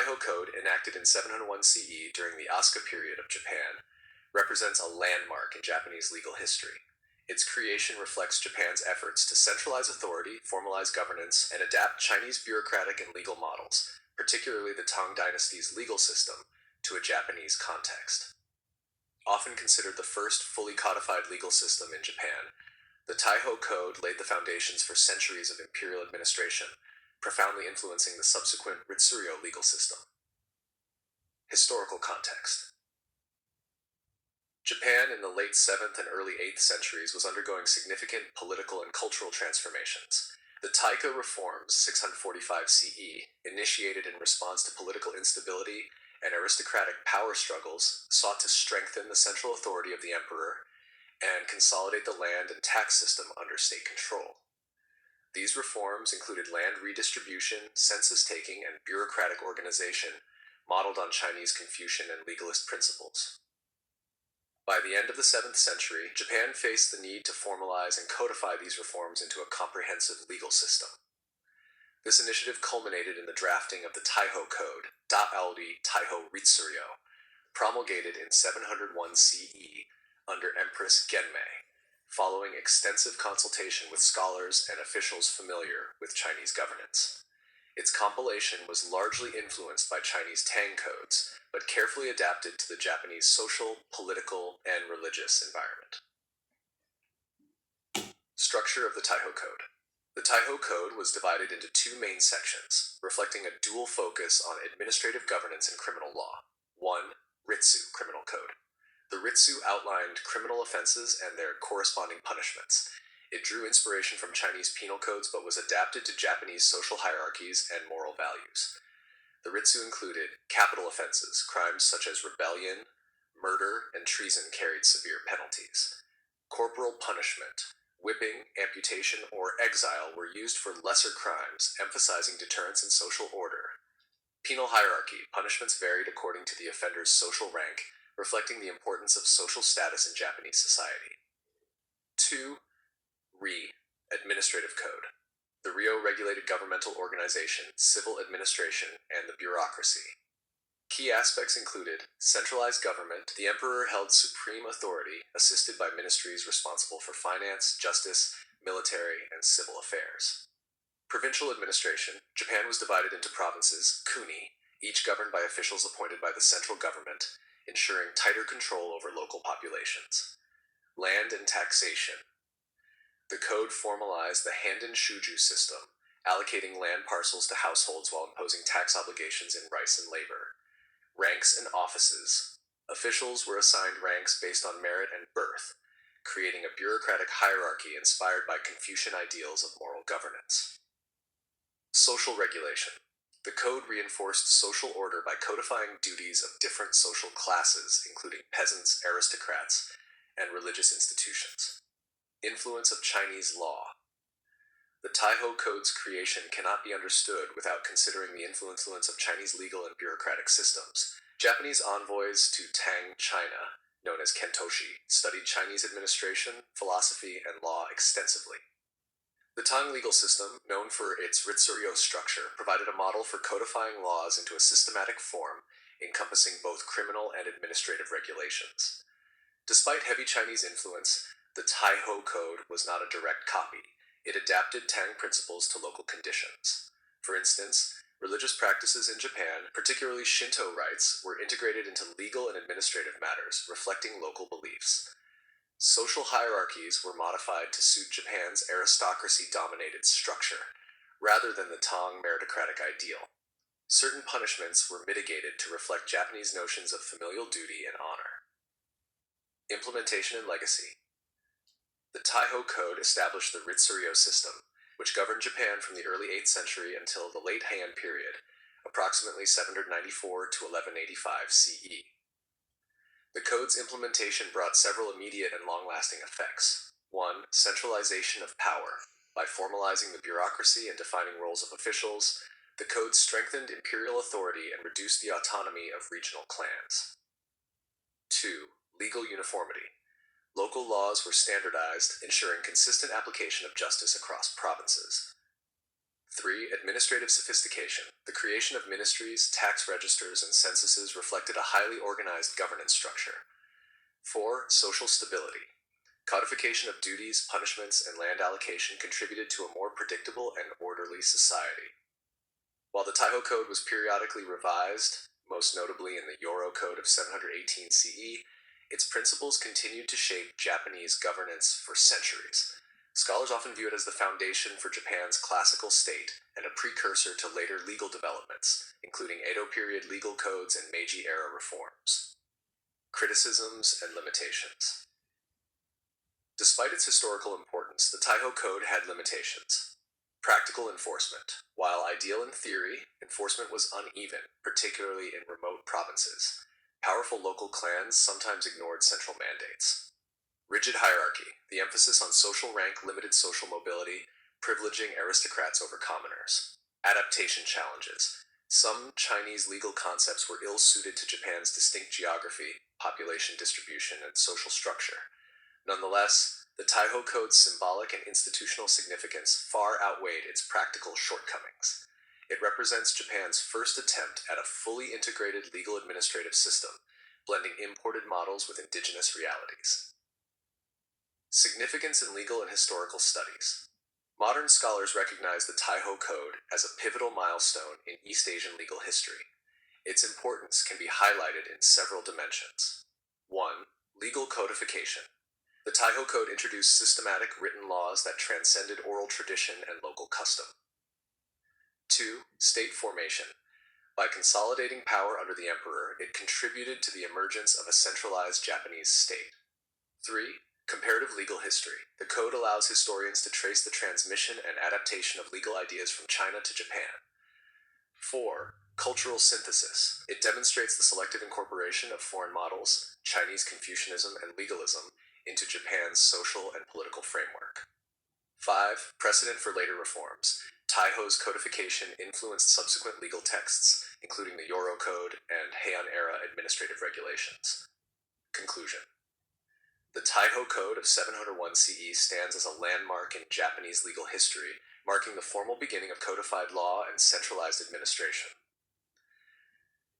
Taiho Code, enacted in 701 CE during the Asuka period of Japan, represents a landmark in Japanese legal history. Its creation reflects Japan's efforts to centralize authority, formalize governance, and adapt Chinese bureaucratic and legal models, particularly the Tang Dynasty's legal system, to a Japanese context. Often considered the first fully codified legal system in Japan, the Taiho Code laid the foundations for centuries of imperial administration, profoundly influencing the subsequent Ritsuryo legal system. Historical context. Japan in the late 7th and early 8th centuries was undergoing significant political and cultural transformations. The Taika reforms, 645 CE, initiated in response to political instability and aristocratic power struggles, sought to strengthen the central authority of the emperor and consolidate the land and tax system under state control. These reforms included land redistribution, census-taking, and bureaucratic organization, modeled on Chinese Confucian and legalist principles. By the end of the 7th century, Japan faced the need to formalize and codify these reforms into a comprehensive legal system. This initiative culminated in the drafting of the Taiho Code, Da-Aori Taiho Ritsuryo, promulgated in 701 CE under Empress Genmei, following extensive consultation with scholars and officials familiar with Chinese governance. Its compilation was largely influenced by Chinese Tang codes, but carefully adapted to the Japanese social, political, and religious environment. Structure of the Taiho Code. The Taiho Code was divided into two main sections, reflecting a dual focus on administrative governance and criminal law. 1. Ritsu Criminal Code. The Ritsu outlined criminal offenses and their corresponding punishments. It drew inspiration from Chinese penal codes but was adapted to Japanese social hierarchies and moral values. The Ritsu included capital offenses, crimes such as rebellion, murder, and treason carried severe penalties. Corporal punishment, whipping, amputation, or exile were used for lesser crimes, emphasizing deterrence and social order. Penal hierarchy, punishments varied according to the offender's social rank, reflecting the importance of social status in Japanese society. 2. Administrative Code. The Ryo regulated governmental organization, civil administration, and the bureaucracy. Key aspects included centralized government. The emperor held supreme authority, assisted by ministries responsible for finance, justice, military, and civil affairs. Provincial administration. Japan was divided into provinces, kuni, each governed by officials appointed by the central government, ensuring tighter control over local populations. Land and taxation. The code formalized the Handen Shuju system, allocating land parcels to households while imposing tax obligations in rice and labor. Ranks and offices. Officials were assigned ranks based on merit and birth, creating a bureaucratic hierarchy inspired by Confucian ideals of moral governance. Social regulation. The code reinforced social order by codifying duties of different social classes, including peasants, aristocrats, and religious institutions. Influence of Chinese law. The Taiho Code's creation cannot be understood without considering the influence of Chinese legal and bureaucratic systems. Japanese envoys to Tang China, known as Kentoshi, studied Chinese administration, philosophy, and law extensively. The Tang legal system, known for its Ritsuryo structure, provided a model for codifying laws into a systematic form, encompassing both criminal and administrative regulations. Despite heavy Chinese influence, the Taiho Code was not a direct copy. It adapted Tang principles to local conditions. For instance, religious practices in Japan, particularly Shinto rites, were integrated into legal and administrative matters, reflecting local beliefs. Social hierarchies were modified to suit Japan's aristocracy-dominated structure, rather than the Tang meritocratic ideal. Certain punishments were mitigated to reflect Japanese notions of familial duty and honor. Implementation and legacy. The Taiho Code established the Ritsuryo system, which governed Japan from the early 8th century until the late Heian period, approximately 794 to 1185 CE. The code's implementation brought several immediate and long-lasting effects. 1. Centralization of power. By formalizing the bureaucracy and defining roles of officials, the code strengthened imperial authority and reduced the autonomy of regional clans. 2. Legal uniformity. Local laws were standardized, ensuring consistent application of justice across provinces. 3. Administrative sophistication. The creation of ministries, tax registers, and censuses reflected a highly organized governance structure. 4. Social stability. Codification of duties, punishments, and land allocation contributed to a more predictable and orderly society. While the Taiho Code was periodically revised, most notably in the Yōrō Code of 718 CE, its principles continued to shape Japanese governance for centuries. Scholars often view it as the foundation for Japan's classical state and a precursor to later legal developments, including Edo period legal codes and Meiji-era reforms. Criticisms and limitations. Despite its historical importance, the Taiho Code had limitations. Practical enforcement. While ideal in theory, enforcement was uneven, particularly in remote provinces. Powerful local clans sometimes ignored central mandates. Rigid hierarchy. The emphasis on social rank limited social mobility, privileging aristocrats over commoners. Adaptation challenges. Some Chinese legal concepts were ill-suited to Japan's distinct geography, population distribution, and social structure. Nonetheless, the Taiho Code's symbolic and institutional significance far outweighed its practical shortcomings. It represents Japan's first attempt at a fully integrated legal administrative system, blending imported models with indigenous realities. Significance in legal and historical studies. Modern scholars recognize the Taiho Code as a pivotal milestone in East Asian legal history. Its importance can be highlighted in several dimensions. 1. Legal codification. The Taiho Code introduced systematic written laws that transcended oral tradition and local custom. 2. State formation. By consolidating power under the emperor, it contributed to the emergence of a centralized Japanese state. 3. Comparative legal history. The code allows historians to trace the transmission and adaptation of legal ideas from China to Japan. 4. Cultural synthesis. It demonstrates the selective incorporation of foreign models, Chinese Confucianism and legalism, into Japan's social and political framework. 5. Precedent for later reforms. Taiho's codification influenced subsequent legal texts, including the Yōrō Code and Heian-era administrative regulations. Conclusion. The Taiho Code of 701 CE stands as a landmark in Japanese legal history, marking the formal beginning of codified law and centralized administration.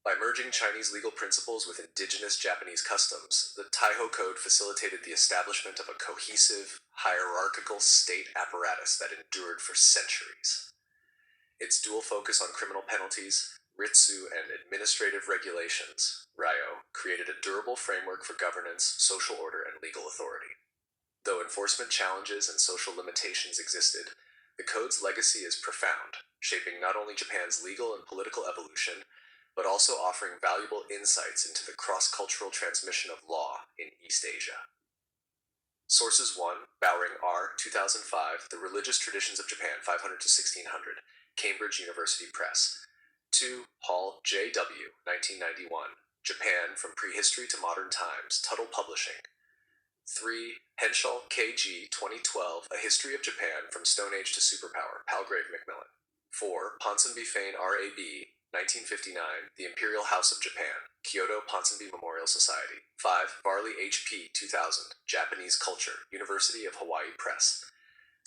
By merging Chinese legal principles with indigenous Japanese customs, the Taiho Code facilitated the establishment of a cohesive, hierarchical state apparatus that endured for centuries. Its dual focus on criminal penalties, ritsu, and administrative regulations, ryo, created a durable framework for governance, social order, and legal authority. Though enforcement challenges and social limitations existed, the Code's legacy is profound, shaping not only Japan's legal and political evolution, but also offering valuable insights into the cross-cultural transmission of law in East Asia. Sources 1. Bowring R. 2005, The Religious Traditions of Japan, 500 to 1600, Cambridge University Press. 2. Hall, J.W., 1991, Japan from Prehistory to Modern Times, Tuttle Publishing. 3. Henschel, K.G., 2012, A History of Japan from Stone Age to Superpower, Palgrave Macmillan. 4. Ponsonby Fane, R.A.B., 1959, The Imperial House of Japan, Kyoto Ponsonby Memorial Society. 5. Varley H.P., 2000, Japanese Culture, University of Hawaii Press.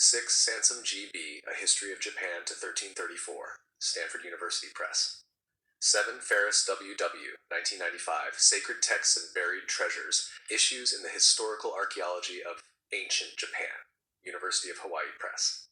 6. Sansom G.B., A History of Japan to 1334, Stanford University Press. 7. Ferris W.W., 1995, Sacred Texts and Buried Treasures, Issues in the Historical Archaeology of Ancient Japan, University of Hawaii Press.